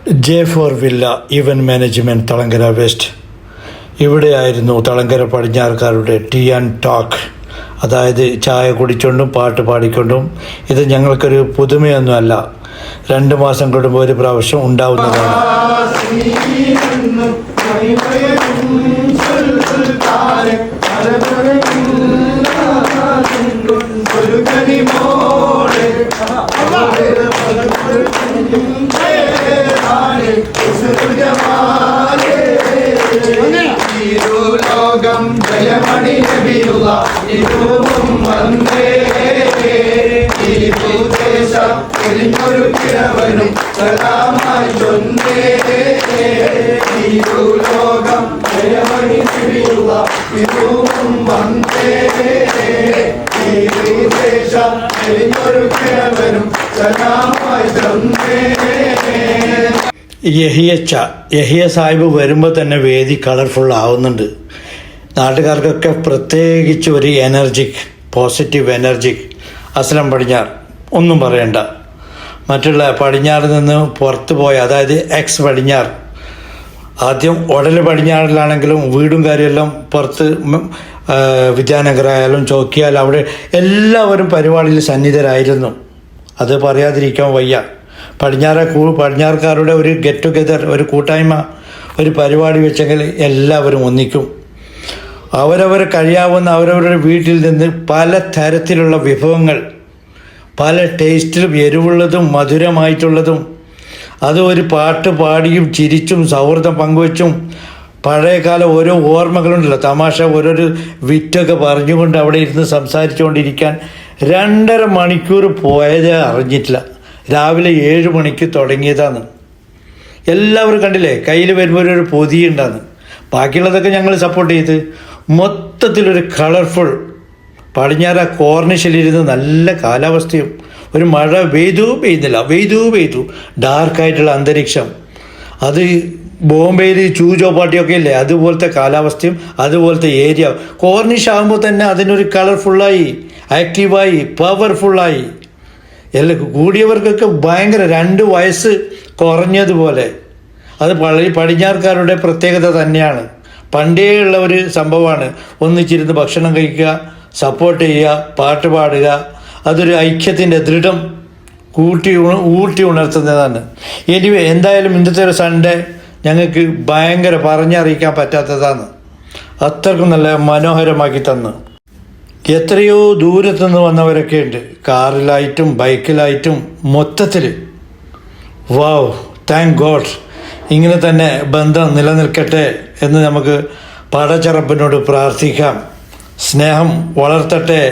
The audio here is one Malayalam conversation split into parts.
J4 villa event management Thalangara west. ഇവിടെയായിരുന്നു തളങ്കര പടിഞ്ഞാറുകാരുടെ ടീ ആൻഡ് ടോക്ക്, അതായത് ചായ കുടിച്ചുകൊണ്ടും പാട്ട് പാടിക്കൊണ്ടും. ഇത് ഞങ്ങൾക്കൊരു പുതുമയൊന്നുമല്ല, 2 മാസം കൂടുമ്പോൾ ഒരു പ്രാവശ്യം ഉണ്ടാവുന്നതാണ്. ജയമണി നബിയുള്ള ഇതും വന്നേ ഒരു കിഴവനും സലാമായി ചൊന്നേ. ലോകം ജയമണി നബിയുള്ള ഇതും വന്നേ ഒരു കിഴവനും സലാമായി ചൊന്നേ. യഹിയ സാഹിബ് വരുമ്പോൾ തന്നെ വേദി കളർഫുൾ ആവുന്നുണ്ട്. നാട്ടുകാർക്കൊക്കെ പ്രത്യേകിച്ച് ഒരു എനർജിക്, പോസിറ്റീവ് എനർജിക്. അസ്ലം പടിഞ്ഞാർ ഒന്നും പറയണ്ട. മറ്റുള്ള പടിഞ്ഞാറിൽ നിന്ന് പുറത്ത് പോയ, അതായത് എക്സ് പടിഞ്ഞാർ, ആദ്യം ഉടൽ പടിഞ്ഞാറിലാണെങ്കിലും വീടും കാര്യമെല്ലാം പുറത്ത്, വിദ്യാനഗറായാലും ചോക്കിയാലും അവിടെ എല്ലാവരും പരിപാടിയിൽ സന്നിധരായിരുന്നു. അത് പറയാതിരിക്കാൻ വയ്യ. പടിഞ്ഞാറുകാരുടെ ഒരു ഗെറ്റ് ടുഗെദർ, ഒരു കൂട്ടായ്മ, ഒരു പരിപാടി വെച്ചെങ്കിൽ എല്ലാവരും ഒന്നിക്കും. അവരവർ കഴിയാവുന്ന അവരവരുടെ വീട്ടിൽ നിന്ന് പല തരത്തിലുള്ള വിഭവങ്ങൾ, പല ടേസ്റ്റിലും, എരിവുള്ളതും മധുരമായിട്ടുള്ളതും, അത് ഒരു പാട്ട് പാടിയും ചിരിച്ചും സൗഹൃദം പങ്കുവച്ചും പഴയകാല ഓരോ ഓർമ്മകളുണ്ടല്ലോ, തമാശ, ഓരോരു വിറ്റൊക്കെ പറഞ്ഞുകൊണ്ട് അവിടെ ഇരുന്ന് സംസാരിച്ചുകൊണ്ടിരിക്കാൻ 2.5 മണിക്കൂർ പോയത് അറിഞ്ഞിട്ടില്ല. രാവിലെ 7 മണിക്ക് തുടങ്ങിയതാണ്. എല്ലാവരും കണ്ടില്ലേ, കയ്യിൽ വരുമ്പോൾ ഒരു പൊതിയുണ്ടാന്ന്. ബാക്കിയുള്ളതൊക്കെ ഞങ്ങൾ സപ്പോർട്ട് ചെയ്ത് മൊത്തത്തിലൊരു കളർഫുൾ. പടിഞ്ഞാറ് കോർണിഷിലിരുന്ന് നല്ല കാലാവസ്ഥയും, ഒരു മഴ പെയ്തു ഡാർക്കായിട്ടുള്ള അന്തരീക്ഷം. അത് ബോംബെയിൽ ചൂചോപ്പാട്ടിയൊക്കെ ഇല്ലേ, അതുപോലത്തെ കാലാവസ്ഥയും അതുപോലത്തെ ഏരിയ. കോർണിഷ് ആകുമ്പോൾ തന്നെ അതിനൊരു കളർഫുള്ളായി, ആക്റ്റീവായി, പവർഫുള്ളായി. കൂടിയവർക്കൊക്കെ ഭയങ്കര 2 വയസ്സ് കുറഞ്ഞതുപോലെ. അത് പടിഞ്ഞാറുകാരുടെ പ്രത്യേകത തന്നെയാണ്. പണ്ടേ ഉള്ള ഒരു സംഭവമാണ്. ഒന്നിച്ചിരുന്ന് ഭക്ഷണം കഴിക്കുക, സപ്പോർട്ട് ചെയ്യുക, പാട്ട് പാടുക. അതൊരു ഐക്യത്തിൻ്റെ ദൃഢം ഊട്ടി ഉണർത്തുന്നതാണ്. എന്തായാലും ഇന്നത്തെ ഒരു സൺഡേ ഞങ്ങൾക്ക് ഭയങ്കര പറഞ്ഞറിയിക്കാൻ പറ്റാത്തതാണ്. അത്രക്കും നല്ല മനോഹരമാക്കി തന്നു. എത്രയോ ദൂരത്തുനിന്ന് വന്നവരൊക്കെ ഉണ്ട്, കാറിലായിട്ടും ബൈക്കിലായിട്ടും. മൊത്തത്തിൽ വാവ്, താങ്ക് ഗോഡ്. ഇങ്ങനെ തന്നെ ബന്ധം നിലനിൽക്കട്ടെ എന്ന് നമുക്ക് പടച്ചറപ്പിനോട് പ്രാർത്ഥിക്കാം. സ്നേഹം വളർത്തട്ടെ,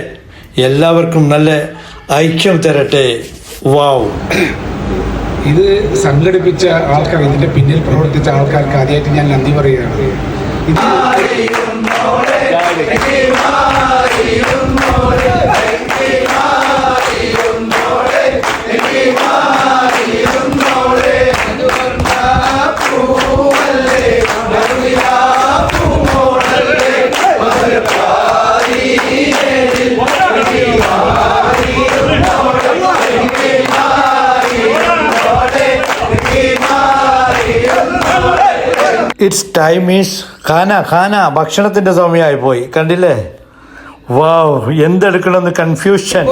എല്ലാവർക്കും നല്ല ഐക്യം തരട്ടെ. വാവ്. ഇത് സംഘടിപ്പിച്ച ആൾക്കാർ, ഇതിൻ്റെ പിന്നിൽ പ്രവർത്തിച്ച ആൾക്കാർക്ക് ആദ്യമായിട്ട് ഞാൻ നന്ദി പറയുകയാണ്. ഇറ്റ്സ് ടൈം ഈസ് ഖാന ഭക്ഷണത്തിൻ്റെ സമയമായി പോയി. കണ്ടില്ലേ? വാവ്, എന്തെടുക്കണമെന്ന് കൺഫ്യൂഷൻ.